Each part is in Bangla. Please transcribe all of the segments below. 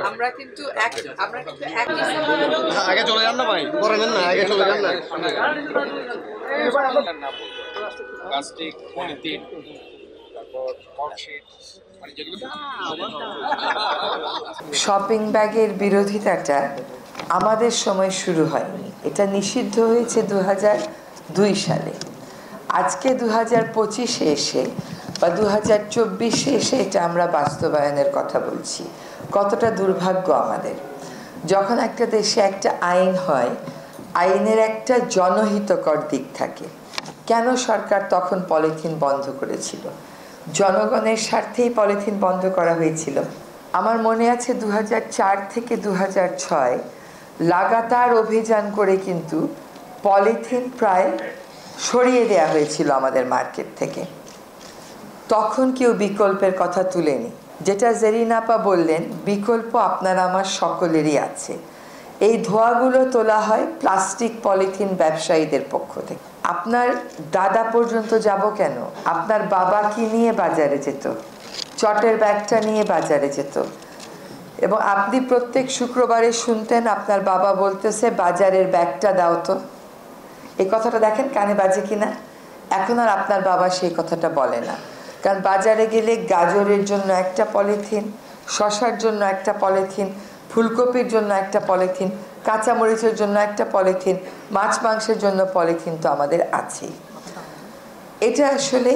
আমরা কিন্তু একই আগে চলে যান না ভাই, পরে নেন না, আগে চলে যান না। প্লাস্টিক, পলিথিন, তারপর ককশিট, মানে যেগুলো শপিং ব্যাগের বিরোধিতাটা আমাদের সময় শুরু হয়নি, এটা নিষিদ্ধ হয়েছে 2002 সালে। আজকে 2025-এ এসে বা 2024-এ এসে এটা আমরা বাস্তবায়নের কথা বলছি। কতটা দুর্ভাগ্য আমাদের, যখন একটা দেশে একটা আইন হয়, আইনের একটা জনহিতকর দিক থাকে। কেন সরকার তখন পলিথিন বন্ধ করেছিল? জনগণের স্বার্থেই পলিথিন বন্ধ করা হয়েছিল। আমার মনে আছে 2004 থেকে 2006 লাগাতার অভিযান করে কিন্তু পলিথিন প্রায় সরিয়ে দেওয়া হয়েছিল আমাদের মার্কেট থেকে। তখন কেউ বিকল্পের কথা তুলেনি। যেটা জেরিন আপা বললেন, বিকল্প আপনার আমার সকলেরই আছে। এই ধোঁয়াগুলো তোলা হয় প্লাস্টিক পলিথিন ব্যবসায়ীদের পক্ষ থেকে। আপনার দাদা পর্যন্ত যাব কেন? আপনার বাবা কি নিয়ে বাজারে যেত? চটের ব্যাগটা নিয়ে বাজারে যেত, এবং আপনি প্রত্যেক শুক্রবারে শুনতেন আপনার বাবা বলতেছে বাজারের ব্যাগটা দাও তো। এই কথাটা দেখেন কানে বাজে কিনা। এখন আর আপনার বাবা সেই কথাটা বলে না, কারণ বাজারে গেলে গাজরের জন্য একটা পলিথিন, শসার জন্য একটা পলিথিন, ফুলকপির জন্য একটা পলিথিন, কাঁচামরিচের জন্য একটা পলিথিন, মাছ মাংসের জন্য পলিথিন তো আমাদের আছেই। এটা আসলে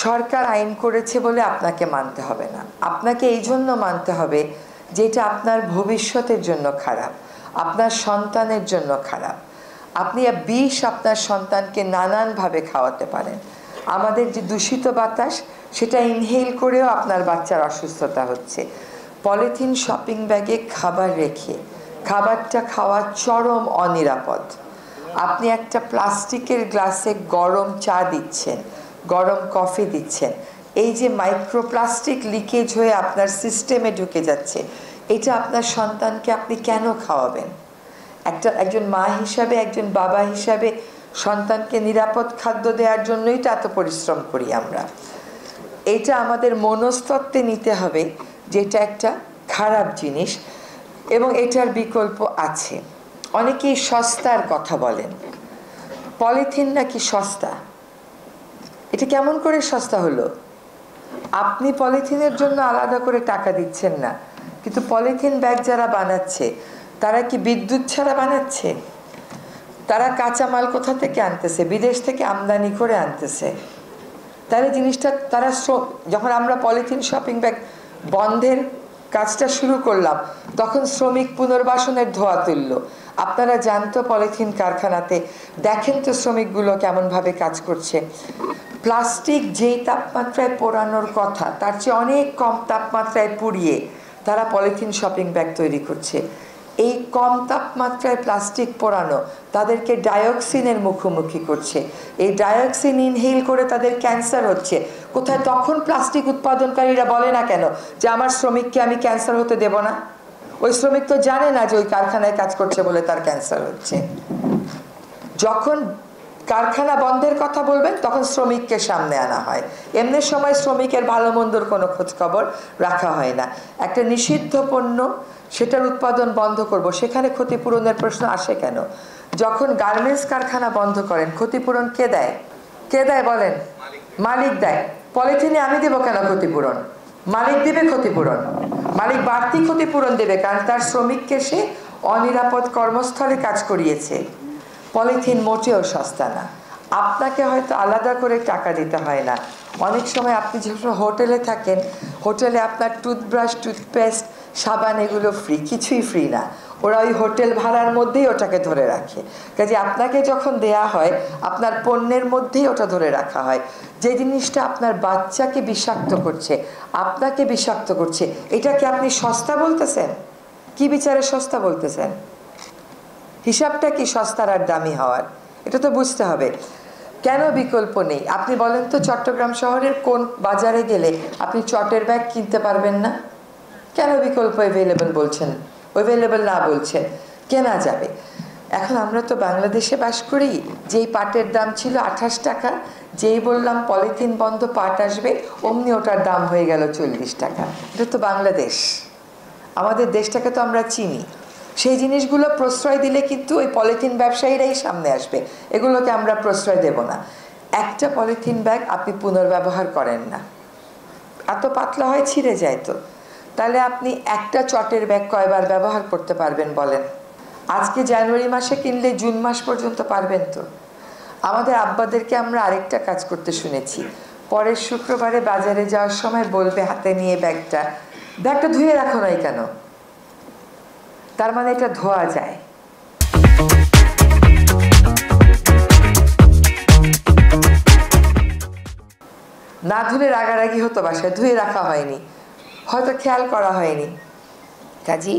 সরকার আইন করেছে বলে আপনাকে মানতে হবে না। আপনাকে এই জন্য মানতে হবে যে এটা আপনার ভবিষ্যতের জন্য খারাপ, আপনার সন্তানের জন্য খারাপ। আপনি বিষ আপনার সন্তানকে নানানভাবে খাওয়াতে পারেন। আমাদের যে দূষিত বাতাস, সেটা ইনহেল করেও আপনার বাচ্চার অসুস্থতা হচ্ছে। পলিথিন শপিং ব্যাগে খাবার রেখে খাবারটা খাওয়া চরম অনিরাপদ। আপনি একটা প্লাস্টিকের গ্লাসে গরম চা দিচ্ছেন, গরম কফি দিচ্ছেন, এই যে মাইক্রোপ্লাস্টিক লিকেজ হয়ে আপনার সিস্টেমে ঢুকে যাচ্ছে, এটা আপনার সন্তানকে আপনি কেন খাওয়াবেন? একজন মা হিসাবে, একজন বাবা হিসাবে সন্তানকে নিরাপদ খাদ্য দেওয়ার জন্যই তো এত পরিশ্রম করি আমরা। এটা আমাদের মনস্তত্ত্বে নিতে হবে যে এটা একটা খারাপ জিনিস এবং এটার বিকল্প আছে। অনেকেই সস্তার কথা বলেন, পলিথিন নাকি সস্তা। এটা কেমন করে সস্তা হলো? আপনি পলিথিনের জন্য আলাদা করে টাকা দিচ্ছেন না, কিন্তু পলিথিন ব্যাগ যারা বানাচ্ছে তারা কি বিদ্যুৎ ছাড়া বানাচ্ছে? তারা কাঁচামাল কোথা থেকে আনতেছে? বিদেশ থেকে আমদানি করে আনতেছে। তাহলে জিনিসটা তারা যখন আমরা পলিথিন শপিং ব্যাগ বন্ধের কাজটা শুরু করলাম, তখন শ্রমিক পুনর্বাসনের ধোঁয়া তুলল। আপনারা জানতো পলিথিন কারখানাতে দেখেন তো শ্রমিকগুলো কেমনভাবে কাজ করছে। প্লাস্টিক যেই তাপমাত্রায় পোড়ানোর কথা তার চেয়ে অনেক কম তাপমাত্রায় পুড়িয়ে তারা পলিথিন শপিং ব্যাগ তৈরি করছে। এই কম তাপমাত্রায় প্লাস্টিক পোড়ানো তাদেরকে ডাইঅক্সিনের মুখোমুখি করছে। এই ডাইঅক্সিন ইনহেল করে তাদের ক্যান্সার হচ্ছে। কোথায় তখন প্লাস্টিক উৎপাদনকারীরা বলে না কেন যে আমার শ্রমিককে আমি ক্যান্সার হতে দেব না? ওই শ্রমিক তো জানে না যে ওই কারখানায় কাজ করছে বলে তার ক্যান্সার হচ্ছে। যখন কারখানা বন্ধের কথা বলবেন তখন শ্রমিককে সামনে আনা হয়, এমনি সময় শ্রমিকের ভালো মন্দর কোনো খোঁজখবর রাখা হয় না। একটা নিষিদ্ধ পণ্য, সেটার উৎপাদন বন্ধ করব, সেখানে ক্ষতিপূরণের প্রশ্ন আসে কেন? যখন গার্মেন্টস কারখানা বন্ধ করেন, ক্ষতিপূরণ কে দেয়? কে দেয় বলেন? মালিক দেয়। পলিথিনে আমি দেব কেন ক্ষতিপূরণ? মালিক দেবে ক্ষতিপূরণ। মালিক বাড়তি ক্ষতিপূরণ দেবে, কারণ তার শ্রমিককে সে অনিরাপদ কর্মস্থলে কাজ করিয়েছে। পলিথিন মোটেও সস্তা না। আপনাকে হয়তো আলাদা করে টাকা দিতে হয় না। অনেক সময় আপনি যখন হোটেলে থাকেন, হোটেলে আপনার টুথব্রাশ, টুথপেস্ট, সাবান এগুলো ফ্রি, কিছুই ফ্রি না। ওরা ওই হোটেল ভাড়ার মধ্যেই ওটাকে ধরে রাখে। কাজে আপনাকে যখন দেয়া হয় আপনার পণ্যের মধ্যেই ওটা ধরে রাখা হয়। যে জিনিসটা আপনার বাচ্চাকে বিষাক্ত করছে, আপনাকে বিষাক্ত করছে, এটাকে আপনি সস্তা বলতেছেন? কি বিচারে সস্তা বলতেছেন? হিসাবটা কি সস্তার আর দামি হওয়ার? এটা তো বুঝতে হবে। কেন বিকল্প নেই? আপনি বলেন তো, চট্টগ্রাম শহরের কোন বাজারে গেলে আপনি চটের ব্যাগ কিনতে পারবেন না? কেন বিকল্প অ্যাভেলেবল বলছেন? অ্যাভেলেবল না বলছেন? কেনা যাবে। এখন আমরা তো বাংলাদেশে বাস করি, যেই পাটের দাম ছিল 28 টাকা, যেই বললাম পলিথিন বন্ধ পাট আসবে, অমনি ওটার দাম হয়ে গেল 40 টাকা। এটা তো বাংলাদেশ, আমাদের দেশটাকে তো আমরা চিনি। সেই জিনিসগুলো প্রশ্রয় দিলে কিন্তু ওই পলিথিন ব্যবসায়ীরাই সামনে আসবে, এগুলোকে আমরা প্রশ্রয় দেব না। একটা পলিথিন ব্যাগ আপনি পুনর্ব্যবহার করেন না, এত পাতলা হয় ছিঁড়ে যায় তো, তাহলে আপনি একটা চটের ব্যাগ কয়বার ব্যবহার করতে পারবেন বলেন? আজকে জানুয়ারি মাসে কিনলে জুন মাস পর্যন্ত পারবেন তো? আমাদের আব্বাদেরকে আমরা আরেকটা কাজ করতে শুনেছি, পরের শুক্রবারে বাজারে যাওয়ার সময় বলবে হাতে নিয়ে ব্যাগটা ধুয়ে রাখো নাই কেন? তার মানে এটা ধোয়া যায়। না ধুলে রাগারাগি হতো, বাসায় ধুয়ে রাখা হয়নি, হয়তো খেয়াল করা হয়নি। কাজী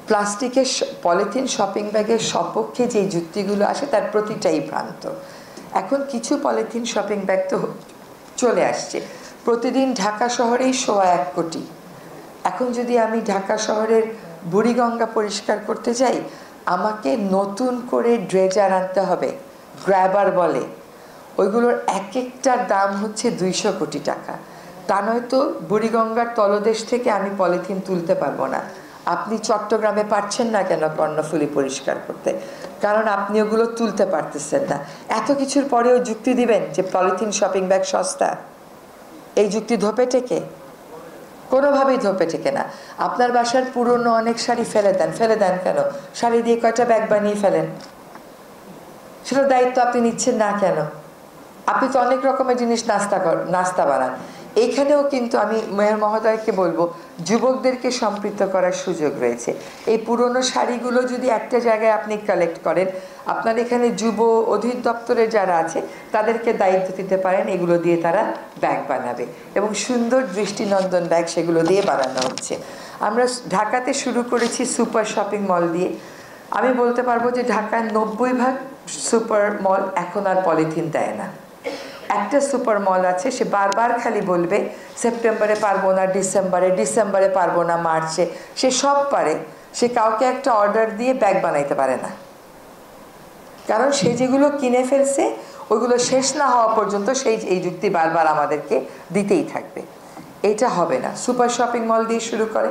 প্লাস্টিকের পলিথিন শপিং ব্যাগের সপক্ষে যে যুক্তিগুলো আসে তার প্রতিটাই ভ্রান্ত। এখন কিছু পলিথিন শপিং ব্যাগ তো চলে আসছে, প্রতিদিন ঢাকা শহরেই 1.25 কোটি। এখন যদি আমি ঢাকা শহরের বুড়িগঙ্গা পরিষ্কার করতে যাই, আমাকে নতুন করে ড্রেজার আনতে হবে, গ্র্যাবার বলে, ওইগুলোর এক একটার দাম হচ্ছে 200 কোটি টাকা। তা নয়তো বুড়িগঙ্গার তলদেশ থেকে আমি পলিথিন তুলতে পারবো না। আপনি চট্টগ্রামে পারছেন না কেন কর্ণফুলী পরিষ্কার করতে? কারণ আপনি ওগুলো তুলতে পারতেছেন না। এত কিছুর পরেও যুক্তি দিবেন যে পলিথিন শপিং ব্যাগ সস্তা, এই যুক্তি ধোপে টেকে? কোনোভাবেই ধোপে টেকে না। আপনার বাসার পুরনো অনেক শাড়ি ফেলে দেন কেন? শাড়ি দিয়ে কয়টা ব্যাগ বানিয়ে ফেলেন, সেটার দায়িত্ব আপনি নিচ্ছেন না কেন? আপনি তো অনেক রকমের জিনিস নাস্তা বানান। এইখানেও কিন্তু আমি মেয়র মহোদয়কে বলবো, যুবকদেরকে সম্পৃক্ত করার সুযোগ রয়েছে। এই পুরনো শাড়িগুলো যদি একটা জায়গায় আপনি কালেক্ট করেন, আপনার এখানে যুব অধিদপ্তরে যারা আছে তাদেরকে দায়িত্ব দিতে পারেন, এগুলো দিয়ে তারা ব্যাগ বানাবে এবং সুন্দর দৃষ্টিনন্দন ব্যাগ সেগুলো দিয়ে বানানো হচ্ছে। আমরা ঢাকাতে শুরু করেছি সুপার শপিং মল দিয়ে। আমি বলতে পারবো যে ঢাকার 90% সুপার মল এখন আর পলিথিন দেয় না। একটা সুপার মল আছে, সে বারবার খালি বলবে সেপ্টেম্বরে পারবো না, ডিসেম্বরে পারবো না, মার্চে, সে সব পারে। সে কাউকে একটা অর্ডার দিয়ে ব্যাগ বানাইতে পারে না, কারণ সে যেগুলো কিনে ফেলছে ওইগুলো শেষ না হওয়া পর্যন্ত এই যুক্তি বারবার আমাদেরকে দিতেই থাকবে। এটা হবে না। সুপার শপিং মল দিয়ে শুরু করে,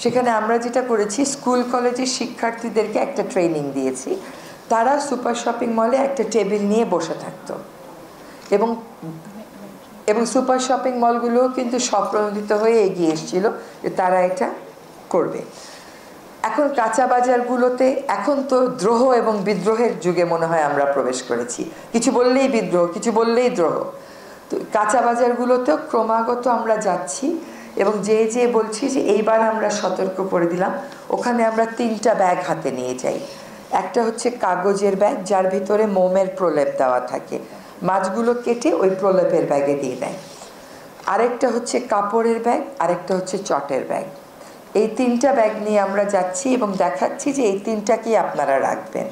সেখানে আমরা যেটা করেছি, স্কুল কলেজের শিক্ষার্থীদেরকে একটা ট্রেনিং দিয়েছি। তারা সুপার শপিং মলে একটা টেবিল নিয়ে বসে থাকতো এবং সুপার শপিং মলগুলোও কিন্তু স্বপ্রণোদিত হয়ে এগিয়ে এসেছিল যে তারা এটা করবে। এখন কাঁচা বাজারগুলোতে, এখন তো দ্রোহ এবং বিদ্রোহের যুগে মনে হয় আমরা প্রবেশ করেছি, কিছু বললেই বিদ্রোহ, কিছু বললেই দ্রোহ। তো কাঁচা বাজারগুলোতেও ক্রমাগত আমরা যাচ্ছি এবং যে বলছি যে এইবার আমরা সতর্ক করে দিলাম, ওখানে আমরা 3টা ব্যাগ হাতে নিয়ে যাই। একটা হচ্ছে কাগজের ব্যাগ, যার ভিতরে মোমের প্রলেপ দেওয়া থাকে, মাছগুলো কেটে ওই প্রলেপের ব্যাগে দিয়ে দেয়। আরেকটা হচ্ছে কাপড়ের ব্যাগ, আরেকটা হচ্ছে চটের ব্যাগ। এই 3টা ব্যাগ নিয়ে আমরা যাচ্ছি এবং দেখাচ্ছি যে এই 3টাকেই আপনারা রাখবেন।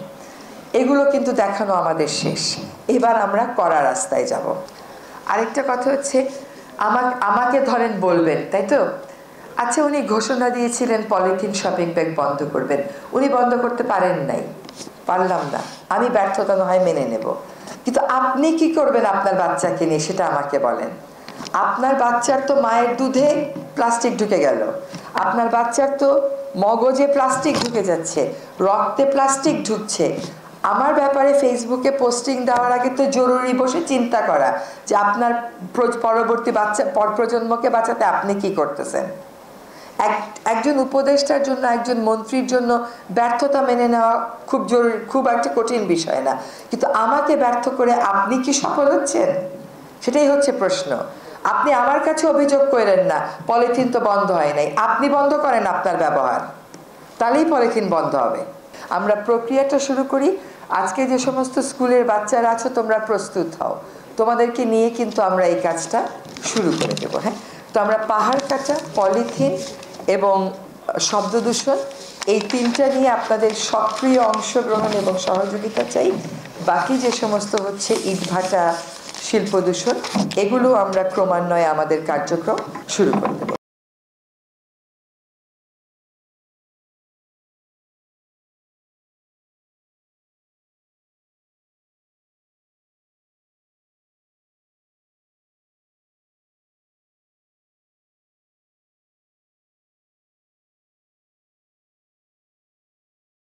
এগুলো কিন্তু দেখানো আমাদের শেষ, এবার আমরা কড়া রাস্তায় যাব। আরেকটা কথা হচ্ছে, আমাকে ধরেন বলবেন, তাই তো? আচ্ছা, উনি ঘোষণা দিয়েছিলেন পলিথিন শপিং ব্যাগ বন্ধ করবেন, উনি বন্ধ করতে পারেন নাই, পারলাম না, আমি ব্যর্থতা নয় মেনে নেব। কিন্তু আপনি কি করবেন আপনার বাচ্চাকে নিয়ে সেটা আমাকে বলেন। আপনার বাচ্চার তো মায়ের দুধে প্লাস্টিক ঢুকে গেল, আপনার বাচ্চার তো মগজে প্লাস্টিক ঢুকে যাচ্ছে, রক্তে প্লাস্টিক ঢুকছে। আমার ব্যাপারে ফেসবুকে পোস্টিং দেওয়ার আগে তো জরুরি বসে চিন্তা করা যে আপনার পরবর্তী প্রজন্মকে বাঁচাতে আপনি কি করতেছেন। একজন উপদেষ্টার জন্য, একজন মন্ত্রীর জন্য ব্যর্থতা মেনে নেওয়া খুব জরুরি, খুব একটা কঠিন বিষয় না। কিন্তু আমাকে ব্যর্থ করে আপনি কি সফল হচ্ছেন, সেটাই হচ্ছে প্রশ্ন। আপনি আমার কাছে অভিযোগ করেন না পলিথিন তো বন্ধ হয় নাই, আপনি বন্ধ করেন আপনার ব্যবহার, তাহলেই পলিথিন বন্ধ হবে। আমরা প্রক্রিয়াটা শুরু করি। আজকে যে সমস্ত স্কুলের বাচ্চারা আছো, তোমরা প্রস্তুত হও, তোমাদেরকে নিয়ে কিন্তু আমরা এই কাজটা শুরু করে দেবো। হ্যাঁ, তো আমরা পাহাড় কাটা, পলিথিন এবং শব্দ দূষণ, এই 3টা নিয়ে আপনাদের সক্রিয় অংশগ্রহণ এবং সহযোগিতা চাই। বাকি যে সমস্ত হচ্ছে ইটভাটা, শিল্প দূষণ, এগুলো আমরা ক্রমান্বয়ে আমাদের কার্যক্রম শুরু করতে